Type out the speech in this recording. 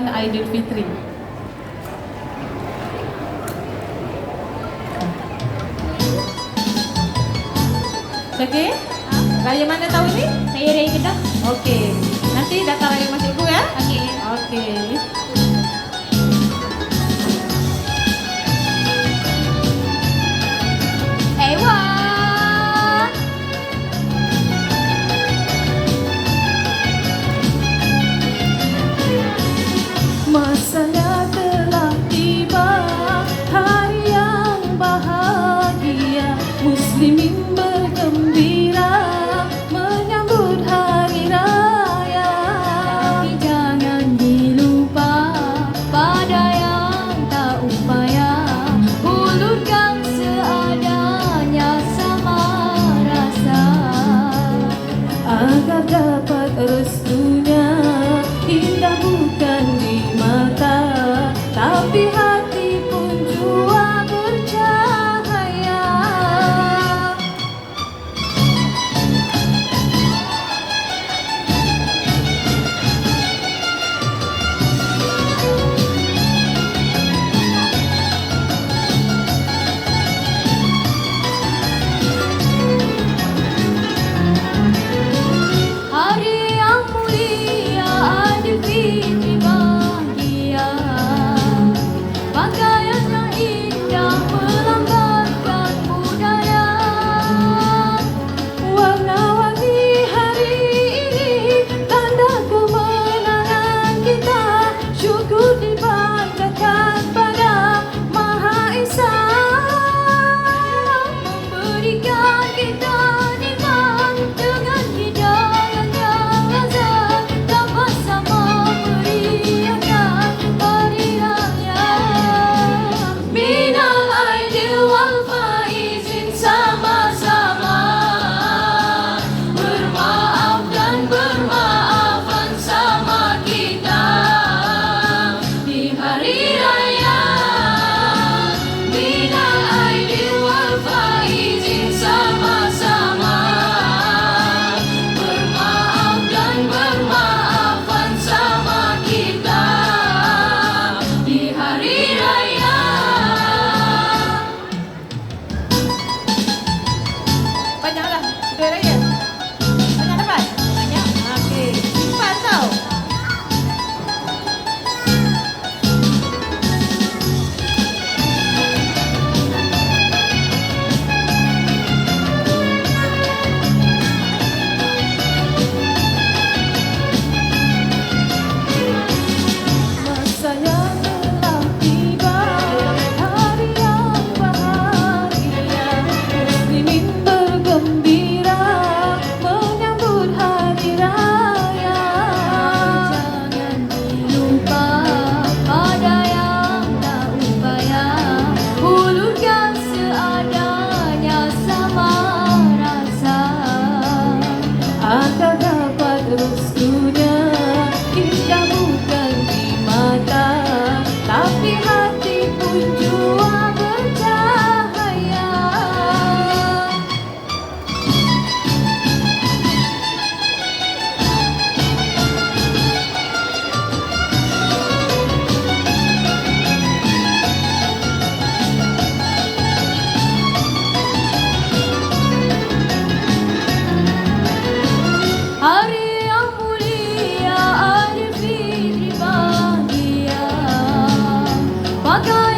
Aidilfitri. Okey? Raya mana tahun ni? Saya Raya Kedah. Okey. Nanti datang raya Mas Cikgu ya? Okey. Okey. Ewan. Masanya telah tiba, hari yang bahagia, muslimin bergembira menyambut hari raya. Tapi jangan dilupa pada yang tak upaya, hulurkan seadanya sama rasa, Agar dapat restunya, indah bukan di mata, tapi hati pun jua bercahaya. hari yang mulia Aidilfitri bahagia, pakaian yang indah melambangkan budaya, Warna-warni hari ini tanda kemenangan kita, syukur dibanggakan pada Maha Esa, memberikan kita nikmat dengan hidangan yang lazat, dapat sama meriahkan hari raya. Minal aidin wal faizin, sama-sama bermaaf dan bermaafan sama kita di hari raya. Minal aidin wal faizin, sama-sama bermaaf dan bermaafan sama kita di hari raya. Banyaklah duit raya. Banyak dapat? Banyak. Okey. Simpan tau. Masanya telah tiba, hari yang bahagia, muslimin bergembira menyambut hari raya. Jangan dilupa pada yang tak upaya, hulurkan seadanya sama rasa, Agar dapat restunya, indah bukan di mata, tapi hati pun jua bercahaya. hari yang mulia Aidilfitri bahagia, pakaian